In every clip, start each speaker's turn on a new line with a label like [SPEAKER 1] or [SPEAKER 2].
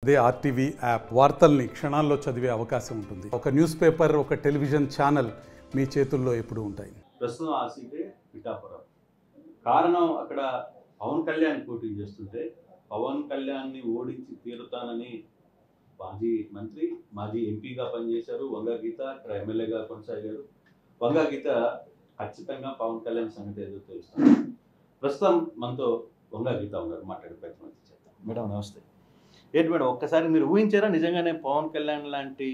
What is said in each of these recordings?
[SPEAKER 1] అదే RTV app వార్తల్ని క్షణాల్లో చదివే అవకాశం ఉంటుంది. ఒక న్యూస్ పేపర్, ఒక టెలివిజన్ ఛానల్ మీ చేతుల్లో ఎప్పుడూ ఉంటాయి.
[SPEAKER 2] ప్రస్తుతం ఆ సీటే పిఠాపురం. కారణం అక్కడ పవన్ కళ్యాణ్ పోటీ చేస్తుంటే పవన్ కళ్యాణ్ని ఓడించి తీరుతానని మాజీ మంత్రి, మాజీ ఎంపీగా పనిచేశారు వంగా గీత, ఇక్కడ ఎమ్మెల్యేగా కొనసాగారు. వంగా గీత ఖచ్చితంగా పవన్ కళ్యాణ్ సంగతి ఏదో తెలుస్తుంది. ప్రస్తుతం మనతో వంగా గీత ఉన్నారు, మాట్లాడే ప్రయత్నం చేద్దాం. మేడం నమస్తే. ఏంటి మేడం, ఒక్కసారి మీరు ఊహించారా నిజంగానే పవన్ కళ్యాణ్ లాంటి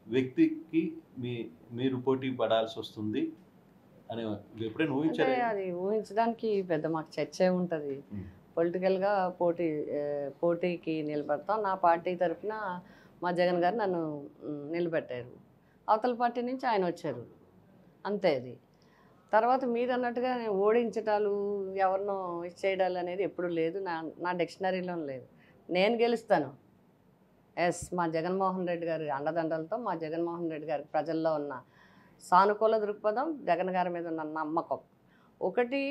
[SPEAKER 2] వ్యక్తికి మీరు పోటీ పడాల్సి వస్తుంది అని ఎప్పుడైనా ఊహించారా?
[SPEAKER 3] అది ఊహించడానికి పెద్ద మాకు చర్చే ఉంటుంది. పొలిటికల్గా పోటీకి నిలబడతాం. నా పార్టీ తరఫున మా జగన్ గారు నన్ను నిలబెట్టారు, అవతల పార్టీ నుంచి ఆయన వచ్చారు, అంతే. అది తర్వాత మీరు అన్నట్టుగా ఓడించటాలు, ఎవరినో ఇచ్చేయడాలు అనేది ఎప్పుడు లేదు, నా డిక్షనరీలో లేదు. నేను గెలుస్తాను. ఎస్, మా జగన్మోహన్ రెడ్డి గారి అండదండలతో, మా జగన్మోహన్ రెడ్డి గారి ప్రజల్లో ఉన్న సానుకూల దృక్పథం, జగన్ గారి మీద ఉన్న నమ్మకం, ఒకటి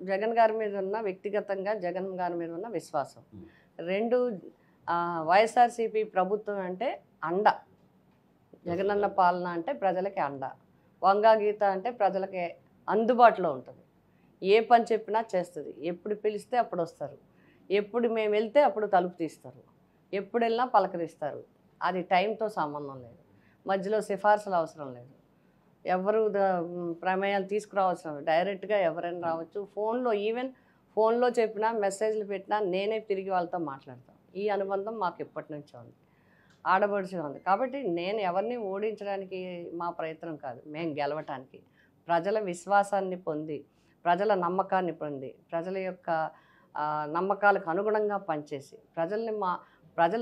[SPEAKER 3] జగన్ గారి మీద ఉన్న వ్యక్తిగతంగా జగన్ గారి మీద ఉన్న విశ్వాసం, రెండు వైఎస్ఆర్సీపీ ప్రభుత్వం అంటే అండ, జగనన్న పాలన అంటే ప్రజలకి అండ, వంగా గీత అంటే ప్రజలకి అందుబాటులో ఉంటుంది. ఏ పని చెప్పినా చేస్తుంది, ఎప్పుడు పిలిస్తే అప్పుడు వస్తారు, ఎప్పుడు మేము వెళ్తే అప్పుడు తలుపు తీస్తారు, ఎప్పుడు వెళ్ళినా పలకరిస్తారు. అది టైంతో సంబంధం లేదు, మధ్యలో సిఫార్సులు అవసరం లేదు, ఎవరు ప్రమేయాలు తీసుకురావాల్సిన డైరెక్ట్గా ఎవరైనా రావచ్చు. ఈవెన్ ఫోన్లో చెప్పినా, మెసేజ్లు పెట్టినా నేనే తిరిగి వాళ్ళతో మాట్లాడతాను. ఈ అనుబంధం మాకు ఎప్పటి నుంచో ఉంది, ఆడబడుచుగా ఉంది. కాబట్టి నేను ఎవరిని ఓడించడానికి మా ప్రయత్నం కాదు, మేము గెలవటానికి, ప్రజల విశ్వాసాన్ని పొంది, ప్రజల నమ్మకాన్ని పొంది, ప్రజల యొక్క నమ్మకాలకు అనుగుణంగా పనిచేసి, ప్రజలు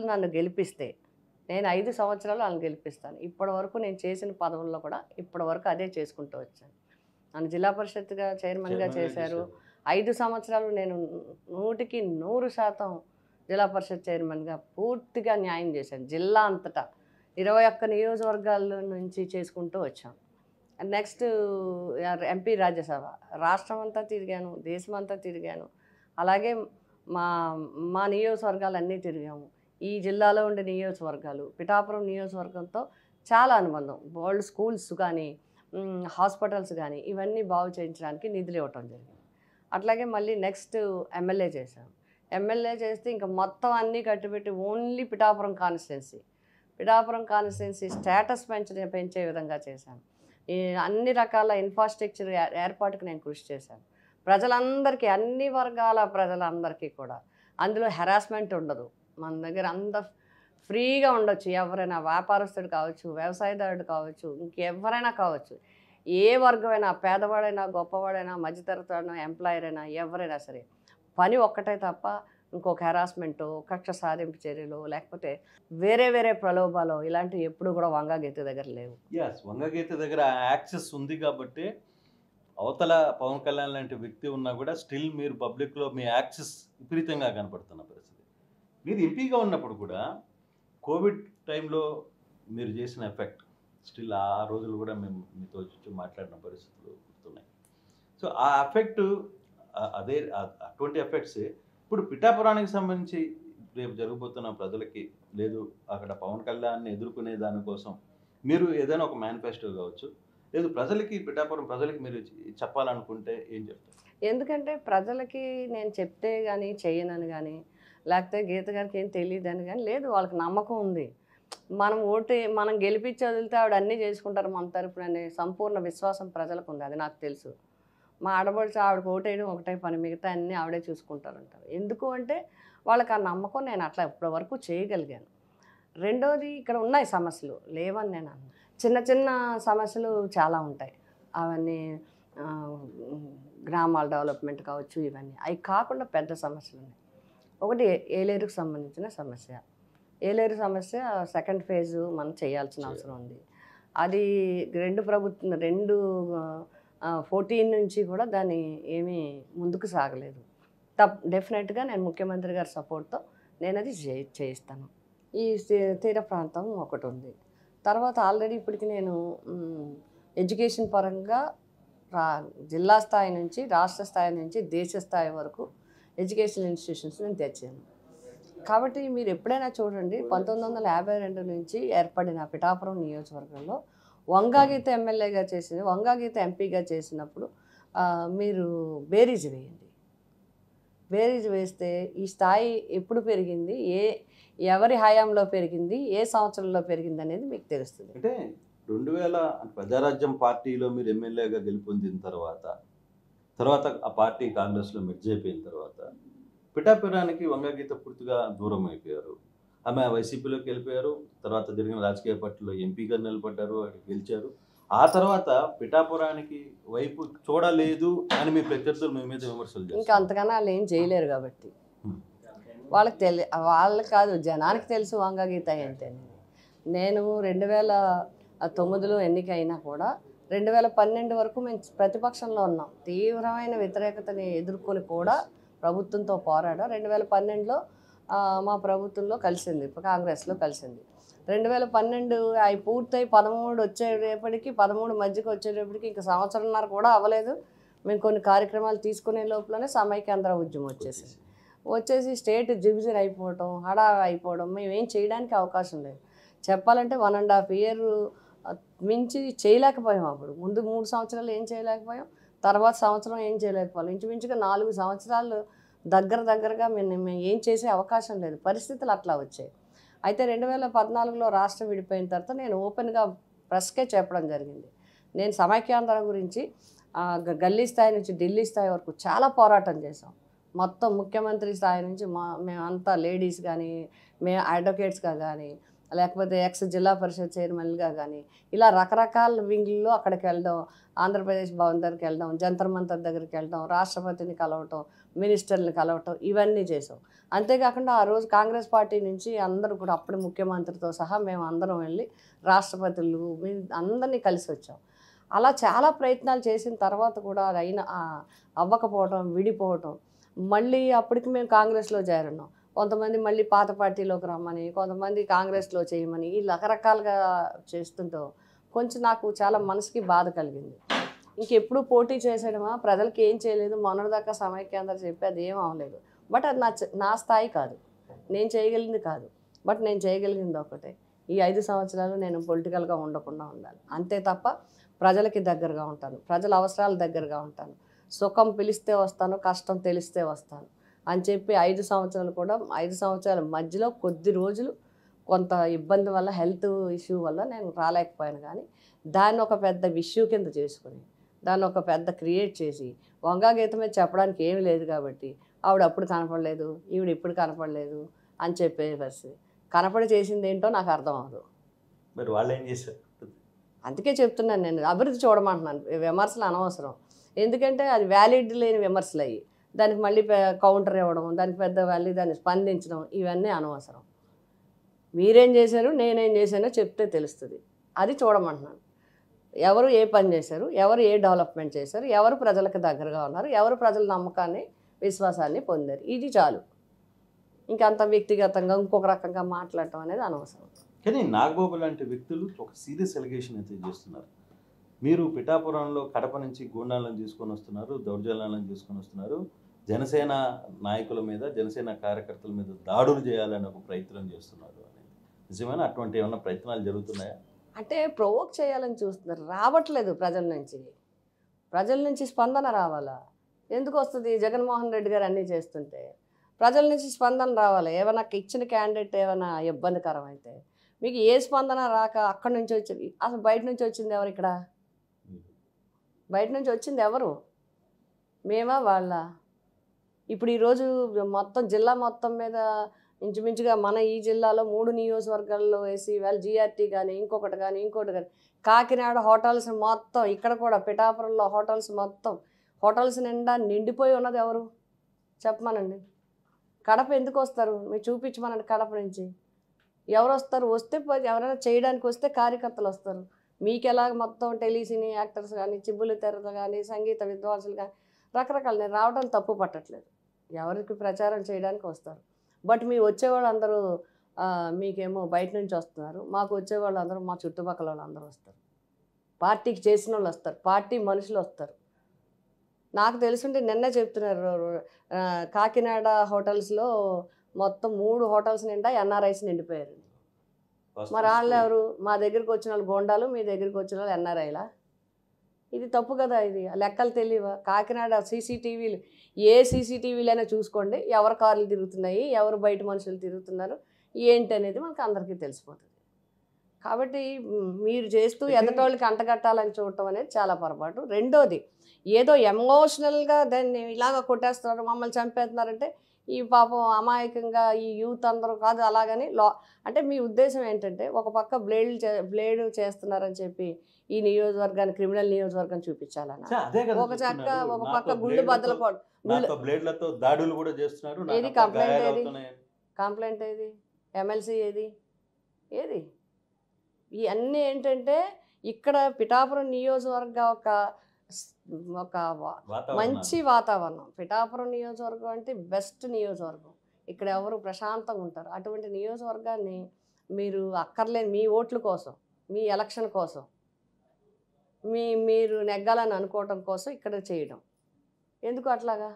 [SPEAKER 3] నన్ను గెలిపిస్తే నేను 5 సంవత్సరాలు వాళ్ళని గెలిపిస్తాను. ఇప్పటివరకు నేను చేసిన పదవుల్లో కూడా ఇప్పటివరకు అదే చేసుకుంటూ వచ్చాను. నన్ను జిల్లా పరిషత్గా చైర్మన్గా చేశారు. 5 సంవత్సరాలు నేను 100కి 100% జిల్లా పరిషత్ చైర్మన్గా పూర్తిగా న్యాయం చేశాను. జిల్లా అంతటా 21 నియోజకవర్గాల నుంచి చేసుకుంటూ వచ్చాం. నెక్స్ట్ ఎంపీ రాజ్యసభ, రాష్ట్రం అంతా తిరిగాను, దేశం అంతా తిరిగాను. అలాగే మా నియోజకవర్గాలన్నీ తిరిగాము. ఈ జిల్లాలో ఉండే నియోజకవర్గాలు, పిఠాపురం నియోజకవర్గంతో చాలా అనుబంధం. వరల్డ్ స్కూల్స్ కానీ, హాస్పిటల్స్ కానీ ఇవన్నీ బాగు చేయించడానికి నిధులు ఇవ్వటం జరిగింది. అట్లాగే మళ్ళీ నెక్స్ట్ ఎమ్మెల్యే చేశాం. ఎమ్మెల్యే చేస్తే ఇంకా మొత్తం అన్నీ కట్టిపెట్టి ఓన్లీ పిఠాపురం కాన్స్టిట్యున్సీ స్టేటస్ పెంచే విధంగా చేశాను. అన్ని రకాల ఇన్ఫ్రాస్ట్రక్చర్ ఏర్పాటుకు నేను కృషి చేశాను. ప్రజలందరికీ, అన్ని వర్గాల ప్రజలందరికీ కూడా అందులో హెరాస్మెంట్ ఉండదు. మన దగ్గర అంత ఫ్రీగా ఉండొచ్చు. ఎవరైనా వ్యాపారస్తుడు కావచ్చు, వ్యవసాయదారుడు కావచ్చు, ఇంకెవరైనా కావచ్చు, ఏ వర్గమైనా, పేదవాడైనా, గొప్పవాడైనా, మధ్యతరగతి ఎంప్లాయర్ అయినా, ఎవరైనా సరే, పని ఒక్కటే తప్ప ఇంకొక హెరాస్మెంటు, కక్ష సాధింపు చర్యలు, లేకపోతే వేరే ప్రలోభాలు ఇలాంటివి ఎప్పుడు కూడా వంగా గీత దగ్గర లేవు.
[SPEAKER 2] వంగా గీత దగ్గర యాక్సెస్ ఉంది కాబట్టి అవతల పవన్ కళ్యాణ్ లాంటి వ్యక్తి ఉన్నా కూడా స్టిల్ మీరు పబ్లిక్లో మీ యాక్సెస్ విపరీతంగా కనపడుతున్న పరిస్థితి. మీరు ఎంపీగా ఉన్నప్పుడు కూడా కోవిడ్ టైంలో మీరు చేసిన ఎఫెక్ట్ స్టిల్ ఆ రోజులు కూడా మేము మీతో మాట్లాడిన పరిస్థితులు గుర్తున్నాయి. సో ఆ ఎఫెక్ట్ అటువంటి ఎఫెక్ట్స్ ఇప్పుడు పిఠాపురానికి సంబంధించి రేపు జరగబోతున్న ప్రజలకి, లేదు అక్కడ పవన్ కళ్యాణ్ని ఎదుర్కొనే దానికోసం మీరు ఏదైనా ఒక మేనిఫెస్టో కావచ్చు, లేదు పిఠాపురం ప్రజలకి మీరు చెప్పాలనుకుంటే ఏం చెప్తారు?
[SPEAKER 3] ఎందుకంటే ప్రజలకి నేను చెప్తే కానీ చేయనని కానీ, లేకపోతే గీత గారికి ఏం తెలియదని కానీ లేదు, వాళ్ళకి నమ్మకం ఉంది. మనం గెలిపించి వదిలితే ఆవిడ అన్నీ చేసుకుంటారు మన తరపున అనే సంపూర్ణ విశ్వాసం ప్రజలకు ఉంది. అది నాకు తెలుసు. మా ఆడబడుచు ఆవిడకి ఓటేయడం ఒకటే పని, మిగతా అన్నీ ఆవిడే చూసుకుంటారంటారు. ఎందుకు అంటే వాళ్ళకి ఆ నమ్మకం నేను అట్లా ఇప్పటివరకు చేయగలిగాను. రెండోది, ఇక్కడ ఉన్నాయి సమస్యలు, లేవని నేను అన్నాను. చిన్న సమస్యలు చాలా ఉంటాయి. అవన్నీ గ్రామాల డెవలప్మెంట్ కావచ్చు, ఇవన్నీ. అవి కాకుండా పెద్ద సమస్యలు ఉన్నాయి. ఒకటి ఏలేరుకు సంబంధించిన సమస్య. ఏలేరు సమస్య సెకండ్ ఫేజు మనం చేయాల్సిన అవసరం ఉంది. అది 2014 నుంచి కూడా దాన్ని ఏమీ ముందుకు సాగలేదు. డెఫినెట్గా నేను ముఖ్యమంత్రి గారి సపోర్ట్తో నేను అది చేయిస్తాను. ఈ తీర ప్రాంతం ఒకటి ఉంది. తర్వాత ఆల్రెడీ ఇప్పటికి నేను ఎడ్యుకేషన్ పరంగా జిల్లా స్థాయి నుంచి, రాష్ట్ర స్థాయి నుంచి, దేశ స్థాయి వరకు ఎడ్యుకేషన్ ఇన్స్టిట్యూషన్స్ నేను తెచ్చాను. కాబట్టి మీరు ఎప్పుడైనా చూడండి 1952 నుంచి ఏర్పడిన పిఠాపురం నియోజకవర్గంలో వంగాగీత ఎమ్మెల్యేగా చేసింది, వంగాగీత ఎంపీగా చేసినప్పుడు మీరు బేరీజు వేయండి. బేరీజు వేస్తే ఈ స్థాయి ఎప్పుడు పెరిగింది, ఎవరి హయాంలో పెరిగింది, ఏ సంవత్సరంలో పెరిగింది అనేది మీకు తెలుస్తుంది.
[SPEAKER 2] అంటే 2000 ప్రజారాజ్యం పార్టీలో మీరు ఎమ్మెల్యేగా గెలుపొందిన తర్వాత ఆ పార్టీ కాంగ్రెస్లో మెర్జ్ అయిపోయిన తర్వాత పిఠాపురానికి వంగగీత పూర్తిగా దూరం అయిపోయారు. ఆమె వైసీపీలోకి వెళ్ళిపోయారు. తర్వాత జరిగిన రాజకీయ పార్టీలో ఎంపీగా నిలబడ్డారు, గెలిచారు. ఆ తర్వాత పిఠాపురానికి వైపు చూడలేదు అని మీ ప్రత్యర్థులు మీ మీద విమర్శలు చేస్తారు.
[SPEAKER 3] ఇంకా అంతకన్నా వాళ్ళు ఏం చేయలేరు కాబట్టి వాళ్ళకి కాదు, జనానికి తెలుసు వంగగీత ఏంటి అనేది. నేను 2009లో ఎన్నికైనా కూడా 2012 వరకు మేము ప్రతిపక్షంలో ఉన్నాం. తీవ్రమైన వ్యతిరేకతని ఎదుర్కొని కూడా ప్రభుత్వంతో పోరాడాం. 2012లో మా ప్రభుత్వంలో కలిసింది, కాంగ్రెస్లో కలిసింది. 2012 అవి పూర్తయి 13 వచ్చేటప్పటికి 13 మధ్యకి వచ్చేటప్పటికి ఇంకా సంవత్సరంన్నర కూడా అవ్వలేదు. మేము కొన్ని కార్యక్రమాలు తీసుకునే లోపలనే సమైక్యాంధ్ర ఉద్యమం వచ్చేసి స్టేట్ డివిజన్ అయిపోవడం, హడా అయిపోవడం, మేము ఏం చేయడానికి అవకాశం లేదు. చెప్పాలంటే 1.5 year మించి చేయలేకపోయాం. అప్పుడు ముందు 3 సంవత్సరాలు ఏం చేయలేకపోయాం, తర్వాత సంవత్సరం ఏం చేయలేకపోయాం. ఇంచుమించుగా 4 సంవత్సరాలు దగ్గరగా మేము ఏం చేసే అవకాశం లేదు, పరిస్థితులు అట్లా వచ్చాయి. అయితే 2014లో రాష్ట్రం విడిపోయిన తర్వాత నేను ఓపెన్గా ప్రెస్కే చెప్పడం జరిగింది. నేను సమైక్యాంధ్ర గురించి గల్లీ స్థాయి నుంచి ఢిల్లీ స్థాయి వరకు చాలా పోరాటం చేసాం. మొత్తం ముఖ్యమంత్రి స్థాయి నుంచి మేమంతా లేడీస్ కానీ, మేము అడ్వకేట్స్గా కానీ, లేకపోతే ఎక్స్ జిల్లా పరిషత్ చైర్మన్గా కానీ, ఇలా రకరకాల వింగ్ల్లో అక్కడికి వెళ్ళడం, ఆంధ్రప్రదేశ్ భవన్ దగ్గరికి వెళ్ళడం, జంతర్ మంతర్ దగ్గరికి వెళ్ళడం, రాష్ట్రపతిని కలవటం, మినిస్టర్ని కలవటం, ఇవన్నీ చేసాం. అంతేకాకుండా ఆ రోజు కాంగ్రెస్ పార్టీ నుంచి అందరూ కూడా అప్పుడు ముఖ్యమంత్రితో సహా మేము అందరం వెళ్ళి రాష్ట్రపతులు అందరినీ కలిసి వచ్చాం. అలా చాలా ప్రయత్నాలు చేసిన తర్వాత కూడా అది అవ్వకపోవటం, విడిపోవటం, మళ్ళీ అప్పటికి మేము కాంగ్రెస్లో చేరున్నాం. కొంతమంది మళ్ళీ పాత పార్టీలోకి రమ్మని, కొంతమంది కాంగ్రెస్లో చేయమని, ఈ రకరకాలుగా చేస్తుంటూ కొంచెం నాకు చాలా మనసుకి బాధ కలిగింది. ఇంకెప్పుడు పోటీ చేసేయడమా, ప్రజలకి ఏం చేయలేదు, మొన్నటిదాకా సమైక్యాంధ్ర చెప్పి అది ఏం అవ్వలేదు. బట్ అది నా స్థాయి కాదు, నేను చేయగలిగింది కాదు. బట్ నేను చేయగలిగింది ఒకటే, ఈ 5 సంవత్సరాలు నేను పొలిటికల్గా ఉండకుండా ఉండాలి. అంతే తప్ప ప్రజలకి దగ్గరగా ఉంటాను, ప్రజల అవసరాల దగ్గరగా ఉంటాను. సుఖం పిలిస్తే వస్తాను, కష్టం తెలిస్తే వస్తాను అని చెప్పి 5 సంవత్సరాలు కూడా 5 సంవత్సరాల మధ్యలో కొద్ది రోజులు కొంత ఇబ్బంది వల్ల, హెల్త్ ఇష్యూ వల్ల నేను రాలేకపోయాను. కానీ దాన్ని ఒక పెద్ద ఇష్యూ కింద చేసుకుని, దాన్ని ఒక పెద్ద క్రియేట్ చేసి, వంగగీత మీద చెప్పడానికి ఏమీ లేదు కాబట్టి ఆవిడ అప్పుడు కనపడలేదు, ఈవిడ ఇప్పుడు కనపడలేదు అని చెప్పే పరిస్థితి. కనపడి చేసింది ఏంటో నాకు అర్థం అవ్వదు.
[SPEAKER 2] మరి వాళ్ళు ఏం చేశారు?
[SPEAKER 3] అందుకే చెప్తున్నాను, నేను అభివృద్ధి చూడమంటున్నాను. విమర్శలు అనవసరం, ఎందుకంటే అది వ్యాలిడ్ లేని విమర్శలు అయ్యి దానికి మళ్ళీ కౌంటర్ ఇవ్వడం, దానికి పెద్ద మళ్ళీ దాన్ని స్పందించడం, ఇవన్నీ అనవసరం. మీరేం చేశారు, నేనేం చేశానో చెప్తే తెలుస్తుంది, అది చూడమంటున్నాను. ఎవరు ఏ పని చేశారు, ఎవరు ఏ డెవలప్మెంట్ చేశారు, ఎవరు ప్రజలకు దగ్గరగా ఉన్నారు, ఎవరు ప్రజల నమ్మకాన్ని విశ్వాసాన్ని పొందారు, ఇది చాలు. ఇంకంత వ్యక్తిగతంగా ఇంకొక రకంగా మాట్లాడటం అనేది అనవసరం.
[SPEAKER 2] కానీ నాగబాబు లాంటి వ్యక్తులు ఒక సీరియస్ ఎలిగేషన్ అయితే చేస్తున్నారు. మీరు పిఠాపురంలో కడప నుంచి గూండాలను తీసుకొని వస్తున్నారు, దౌర్జన్యాలను తీసుకొని వస్తున్నారు, జనసేన నాయకుల మీద, జనసేన కార్యకర్తల మీద దాడులు చేయాలని ఒక ప్రయత్నం చేస్తున్నారు అనేది నిజమేనా? అటువంటి ఏమైనా ప్రయత్నాలు జరుగుతున్నాయా?
[SPEAKER 3] అంటే ప్రొవోక్ చేయాలని చూస్తున్నారు, రావట్లేదు. ప్రజల నుంచి స్పందన రావాలా? ఎందుకు వస్తుంది? జగన్మోహన్ రెడ్డి గారు అన్నీ చేస్తుంటే ప్రజల నుంచి స్పందన రావాలి. ఏమైనా ఇచ్చిన క్యాండిడేట్ ఏమైనా ఇబ్బందికరం అయితే మీకు ఏ స్పందన రాక అక్కడి నుంచి వచ్చింది, అసలు బయట నుంచి వచ్చింది ఎవరు? ఇక్కడ బయట నుంచి వచ్చింది ఎవరు? మేమా వాళ్ళ? ఇప్పుడు ఈరోజు మొత్తం జిల్లా మొత్తం మీద ఇంచుమించుగా మన ఈ జిల్లాలో 3 నియోజకవర్గాల్లో వేసి వాళ్ళు జీఆర్టీ కానీ ఇంకొకటి కానీ కాకినాడ హోటల్స్ మొత్తం, ఇక్కడ కూడా పిఠాపురంలో హోటల్స్ నిండా నిండిపోయి ఉన్నది ఎవరు చెప్పమనండి. కడప ఎందుకు వస్తారు? మీరు చూపించమనండి. కడప నుంచి ఎవరు వస్తారు? వస్తే ఎవరైనా చేయడానికి వస్తే కార్యకర్తలు వస్తారు. మీకు ఎలాగ మొత్తం టెలిసినీ యాక్టర్స్ కానీ, చిబ్బులు తెరలు కానీ, సంగీత విద్వాంసులు కానీ రకరకాలు, నేను రావడం తప్పు పట్టట్లేదు, ఎవరికి ప్రచారం చేయడానికి వస్తారు. బట్ మీ వచ్చేవాళ్ళు అందరూ మీకేమో బయట నుంచి వస్తున్నారు, మాకు వచ్చేవాళ్ళు అందరూ మా చుట్టుపక్కల వాళ్ళు అందరూ వస్తారు, పార్టీకి చేసిన వాళ్ళు వస్తారు, పార్టీ మనుషులు వస్తారు. నాకు తెలుసుంటే నిన్నే చెప్తున్నారు, కాకినాడ హోటల్స్లో మొత్తం 3 హోటల్స్ నిండా ఎన్ఆర్ఐస్ నిండిపోయారు. మరి వాళ్ళు ఎవరు? మా దగ్గరికి వచ్చిన వాళ్ళు గోండాలు, మీ దగ్గరికి వచ్చిన వాళ్ళు ఎన్ఆర్ఐలా? ఇది తప్పు కదా. ఇది లెక్కలు తెలియవా? కాకినాడ సీసీటీవీలు, ఏ సీసీటీవీలైనా చూసుకోండి, ఎవరి కార్లు తిరుగుతున్నాయి, ఎవరు బయట మనుషులు తిరుగుతున్నారు ఏంటి అనేది మనకు అందరికీ తెలిసిపోతుంది. కాబట్టి మీరు చేస్తూ ఎదటోళ్ళకి అంటగట్టాలని చూడటం అనేది చాలా పొరపాటు. రెండోది, ఏదో ఎమోషనల్గా దాన్ని ఇలాగ కొట్టేస్తున్నారు, మమ్మల్ని చంపేస్తున్నారంటే ఈ పాపం అమాయకంగా ఈ యూత్ అందరూ కాదు అలాగని అంటే మీ ఉద్దేశం ఏంటంటే ఒక పక్క బ్లేడ్ చేస్తున్నారని చెప్పి ఈ నియోజకవర్గాన్ని క్రిమినల్ నియోజకవర్గం చూపించాలన్న, ఒక పక్క గుళ్ళు బద్దలు
[SPEAKER 2] బ్లేడ్లతో దాడులు కూడా చేస్తున్నారు.
[SPEAKER 3] ఏది కంప్లైంట్ ఏది? ఎమ్మెల్సీ ఏది? ఇవన్నీ ఏంటంటే ఇక్కడ పిఠాపురం నియోజకవర్గ ఒక మంచి వాతావరణం. పిఠాపురం నియోజకవర్గం అంటే బెస్ట్ నియోజకవర్గం. ఇక్కడ ఎవరు ప్రశాంతంగా ఉంటారు. అటువంటి నియోజకవర్గాన్ని మీరు అక్కర్లేని మీ ఓట్ల కోసం, మీ ఎలక్షన్ కోసం, మీరు నెగ్గాలని అనుకోవటం కోసం ఇక్కడ చేయడం ఎందుకు? అట్లాగా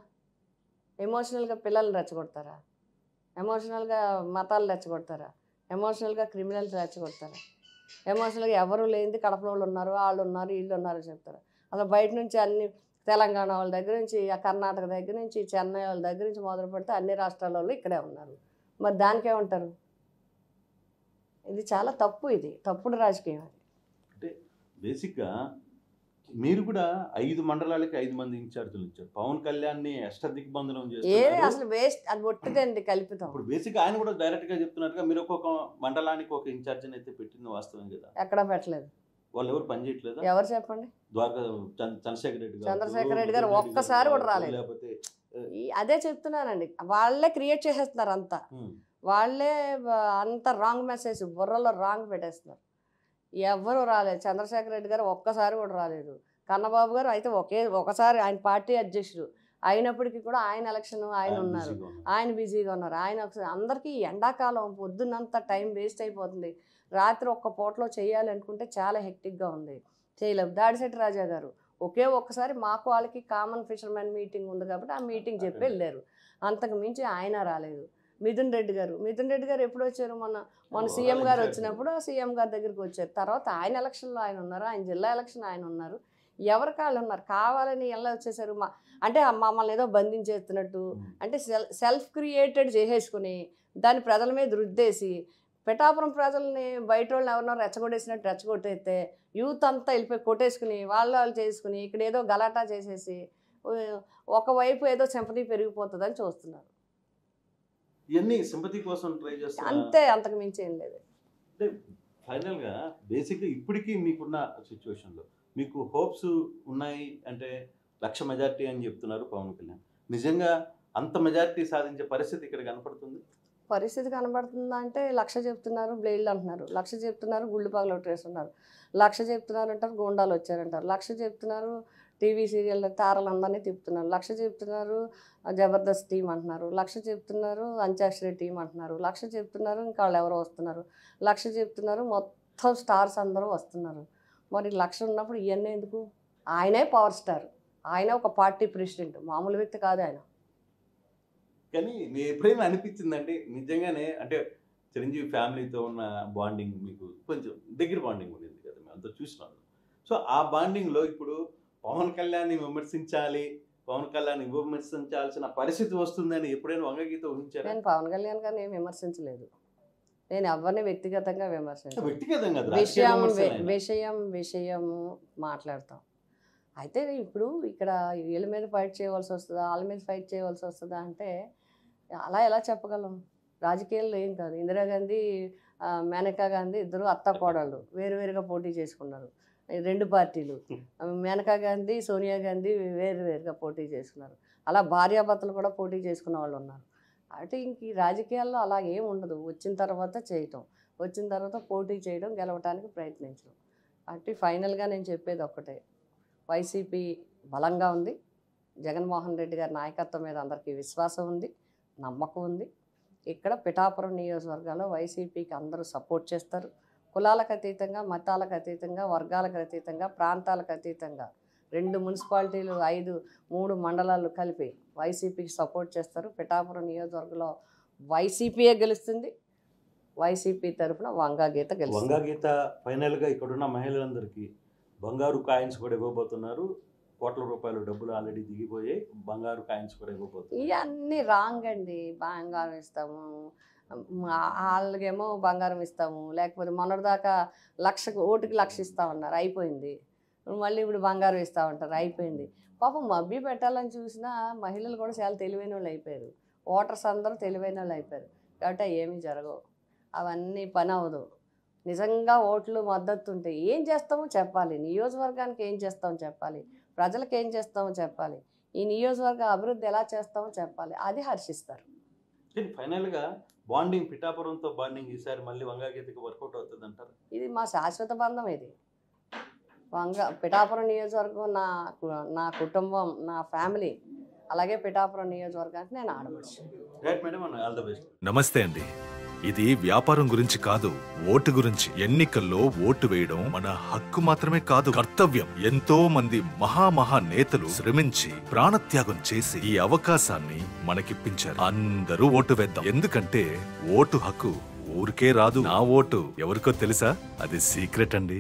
[SPEAKER 3] ఎమోషనల్గా పిల్లల్ని రెచ్చగొడతారా? ఎమోషనల్గా మతాలు రెచ్చగొడతారా? ఎమోషనల్గా క్రిమినల్స్ రెచ్చగొడతారా? ఎమోషనల్గా ఎవరు లేనిది కడపలో వాళ్ళు ఉన్నారు, వాళ్ళు ఉన్నారు, వీళ్ళు ఉన్నారు చెప్తారు. అలా బయట నుంచి అన్ని తెలంగాణ వాళ్ళ దగ్గర నుంచి, కర్ణాటక దగ్గర నుంచి, చెన్నై వాళ్ళ దగ్గర నుంచి మొదలు పెడితే అన్ని రాష్ట్రాల వాళ్ళు ఇక్కడే ఉన్నారు. మరి దానికేమంటారు? ఇది చాలా తప్పు. ఇది తప్పుడు రాజకీయం. అది
[SPEAKER 2] అంటే బేసిక్గా మీరు కూడా 5 మండలాలకి 5 మంది ఇన్ఛార్జీలు ఇచ్చారు. పవన్ కళ్యాణ్ని అష్టదిగ్బంధనం చేస్తారు.
[SPEAKER 3] అసలు వేస్ట్, అది ఒట్టిదండి, కల్పితం.
[SPEAKER 2] ఇప్పుడు బేసిక్గా ఆయన కూడా డైరెక్ట్ గా చెప్తున్నట్టుగా మీరు ఒక్కొక్క మండలానికి ఒక ఇన్ఛార్జిని అయితే పెట్టింది వాస్తవం కదా?
[SPEAKER 3] ఎక్కడ పెట్టలేదు.
[SPEAKER 2] వాళ్ళు ఎవరు పని చేయట్లేదు.
[SPEAKER 3] ఎవరు చెప్పండి?
[SPEAKER 2] ద్వారకా చంద్రశేఖర్
[SPEAKER 3] రెడ్డి గారు ఒక్కసారి కూడా రాలేదు. లేకపోతే అదే చెప్తున్నానండి, వాళ్ళే క్రియేట్ చేసేస్తున్నారు అంతా. వాళ్ళే అంత రాంగ్ మెసేజ్ బుర్రలో రాంగ్ పెట్టేస్తున్నారు. ఎవరు రాలేదు. చంద్రశేఖర్ రెడ్డి గారు ఒక్కసారి కూడా రాలేదు. కన్నబాబు గారు అయితే ఒకసారి ఆయన పార్టీ అధ్యక్షుడు అయినప్పటికీ కూడా ఆయన ఎలక్షన్ ఆయన ఉన్నారు, ఆయన బిజీగా ఉన్నారు. ఆయన అందరికీ ఎండాకాలం పొద్దున్నంత టైం వేస్ట్ అయిపోతుంది. రాత్రి ఒక్క పూటలో చేయాలి అనుకుంటే చాలా హెక్టిక్గా ఉంది, చేయలేము. దాడిశెట్టి రాజా గారు ఒక్కసారి మాకు వాళ్ళకి కామన్ ఫిషర్మెన్ మీటింగ్ ఉంది కాబట్టి ఆ మీటింగ్ చెప్పి వెళ్ళారు. అంతకు మించి ఆయన రాలేదు. మిథున్ రెడ్డి గారు ఎప్పుడు వచ్చారు? మొన్న సీఎం గారు వచ్చినప్పుడు సీఎం గారి దగ్గరికి వచ్చారు. తర్వాత ఆయన ఎలక్షన్లో ఆయన ఉన్నారు, ఆయన జిల్లా ఎలక్షన్ ఆయన ఉన్నారు. ఎవరి కాళ్ళు ఉన్నారు, కావాలని ఎలా వచ్చేసారు? అంటే మమ్మల్ని ఏదో బంధించేస్తున్నట్టు, అంటే సెల్ఫ్ క్రియేటెడ్ చేసేసుకుని దాన్ని ప్రజల మీద రుద్దేసి పిఠాపురం ప్రజల్ని బయట వాళ్ళని ఎవరినో రెచ్చగొట్టేసినట్టు రెచ్చగొట్టేస్తే యూత్ అంతా వెళ్ళిపోయి కొట్టేసుకుని వాళ్ళు చేసుకుని ఇక్కడ ఏదో గలాటా చేసేసి ఒకవైపు ఏదో సింపతి పెరిగిపోతుందని చూస్తున్నారు.
[SPEAKER 2] ఇవన్నీ సింపతి కోసం ట్రై చేస్తారు
[SPEAKER 3] అంతే, అంతకు మించి ఏం లేదు.
[SPEAKER 2] అంటే ఫైనల్గా బేసిక్గా ఇప్పటికీ మీకున్న సిచ్యువేషన్లో మీకు హోప్స్ ఉన్నాయి అంటే 1,00,000 మెజార్టీ అని చెప్తున్నారు పవన్ కళ్యాణ్. నిజంగా అంత మెజార్టీ సాధించే పరిస్థితి ఇక్కడ కనపడుతుంది?
[SPEAKER 3] పరిస్థితి కనబడుతుందా అంటే 1,00,000 చెప్తున్నారు, బ్లేడ్లు అంటున్నారు, 1,00,000 చెప్తున్నారు, గుళ్ళు పగలొట్టేస్తున్నారు, 1,00,000 చెప్తున్నారు అంటారు, గోండాలు వచ్చారంటారు, 1,00,000 చెప్తున్నారు, టీవీ సీరియల్ తారలందరినీ తిప్పుతున్నారు, 1,00,000 చెప్తున్నారు, జబర్దస్త్ టీం అంటున్నారు, 1,00,000 చెప్తున్నారు, అంత్యాక్షరి టీం అంటున్నారు, 1,00,000 చెప్తున్నారు, ఇంకా వాళ్ళు ఎవరో వస్తున్నారు, 1,00,000 చెప్తున్నారు, మొత్తం స్టార్స్ అందరూ వస్తున్నారు. మరి 1,00,000 ఉన్నప్పుడు ఇవన్నీ ఎందుకు? ఆయనే పవర్ స్టార్, ఆయన ఒక పార్టీ ప్రెసిడెంట్, మామూలు వ్యక్తి కాదు ఆయన.
[SPEAKER 2] కానీ మీ ఎప్పుడైనా అనిపించిందండి నిజంగానే అంటే చిరంజీవి ఫ్యామిలీతో ఉన్న బాండింగ్ మీకు కొంచెం దగ్గర బాండింగ్ ఉండేది కదా, మేము అంతా చూసినాను. సో ఆ బాండింగ్లో ఇప్పుడు పవన్ కళ్యాణ్ని విమర్శించాల్సిన పరిస్థితి వస్తుందని ఎప్పుడైనా వంగగీత ఊహించారు?
[SPEAKER 3] నేను పవన్ కళ్యాణ్ గారిని ఏం విమర్శించలేదు, నేను ఎవరిని వ్యక్తిగతంగా విమర్శించాను. విషయము మాట్లాడతాం. అయితే ఇప్పుడు ఇక్కడ వీళ్ళ మీద ఫైట్ చేయవలసి వస్తుందా, వాళ్ళ మీద ఫైట్ చేయవలసి వస్తుందా అంటే అలా ఎలా చెప్పగలం? రాజకీయాల్లో ఏం కాదు. ఇందిరాగాంధీ, మేనకా గాంధీ ఇద్దరు అత్త కోడళ్ళు వేరువేరుగా పోటీ చేసుకున్నారు, 2 పార్టీలు. మేనకా గాంధీ, సోనియా గాంధీ వేరువేరుగా పోటీ చేసుకున్నారు. అలా భార్యాభర్తలు కూడా పోటీ చేసుకున్న వాళ్ళు ఉన్నారు. అంటే ఇంక ఈ రాజకీయాల్లో అలా ఏం ఉండదు. వచ్చిన తర్వాత చేయటం, వచ్చిన తర్వాత పోటీ చేయడం, గెలవటానికి ప్రయత్నించడం. అంటే ఫైనల్గా నేను చెప్పేది ఒక్కటే, వైసీపీ బలంగా ఉంది. జగన్మోహన్ రెడ్డి గారి నాయకత్వం మీద అందరికీ విశ్వాసం ఉంది, నమ్మకం ఉంది. ఇక్కడ పిఠాపురం నియోజకవర్గాల్లో వైసీపీకి అందరూ సపోర్ట్ చేస్తారు. కులాలకు అతీతంగా, మతాలకు అతీతంగా, వర్గాలకు అతీతంగా, ప్రాంతాలకు అతీతంగా 2 మున్సిపాలిటీలు, 3 మండలాలు కలిపి వైసీపీకి సపోర్ట్ చేస్తారు. పిఠాపురం నియోజకవర్గంలో వైసీపీయే గెలుస్తుంది. వైసీపీ తరఫున వంగా గీత గెలుస్తుంది.
[SPEAKER 2] వంగా గీత ఫైనల్గా ఇక్కడున్న మహిళలందరికీ బంగారు కాయిన్స్ కూడా ఇవ్వబోతున్నారు. కోట్ల రూపాయలు డబ్బులు ఆల్రెడీ దిగిపోయాయి. బంగారు కాయిన్స్ కూడా ఇవ్వబోతున్నారు.
[SPEAKER 3] ఇవన్నీ రాంగ్ అండి. బంగారం ఇస్తాము, వాళ్ళకేమో బంగారం ఇస్తాము, లేకపోతే మొన్నటిదాకా ఓటుకి 1,00,000 ఇస్తామన్నారు, అయిపోయింది. మళ్ళీ ఇప్పుడు బంగారం ఇస్తామంటారు, అయిపోయింది. పాపం మభ్య పెట్టాలని చూసినా మహిళలు కూడా చాలా తెలివైన వాళ్ళు అయిపోయారు. ఓటర్స్ అందరూ తెలివైన వాళ్ళు అయిపోయారు. కాబట్టి ఏమీ జరగవు, అవన్నీ పని అవ్వదు. నిజంగా ఓట్లు మద్దతు ఉంటే ఏం చేస్తామో చెప్పాలి, నియోజకవర్గానికి ఏం చేస్తామో చెప్పాలి, ప్రజలకు ఏం చేస్తామో చెప్పాలి, ఈ నియోజకవర్గ అభివృద్ధి ఎలా చేస్తామో చెప్పాలి, అది హర్షిస్తారు.
[SPEAKER 2] ఫైనల్గా బాండింగ్, పిఠాపురంతో బాండింగ్ ఈసారి మళ్ళీ వంగా గీతకి వర్కౌట్ అవుతుంది అంటారు.
[SPEAKER 3] ఇది మా శాశ్వత బంధం. ఇది పిఠాపురం నియోజకవర్గం నా కుటుంబం, నా ఫ్యామిలీ, అలాగే పిఠాపురం నియోజకవర్గానికి నేను ఆడవచ్చు.
[SPEAKER 2] Right madam, all the best.
[SPEAKER 4] నమస్తే అండి. ఇది వ్యాపారం గురించి కాదు, ఓటు గురించి. ఎన్నికల్లో ఓటు వేయడం మన హక్కు మాత్రమే కాదు, కర్తవ్యం. ఎంతో మంది మహా నేతలు శ్రమించి ప్రాణత్యాగం చేసి ఈ అవకాశాన్ని మనకిప్పించారు. అందరూ ఓటు వేద్దాం. ఎందుకంటే ఓటు హక్కు ఊరికే రాదు. నా ఓటు ఎవరికో తెలుసా? అది సీక్రెట్ అండి.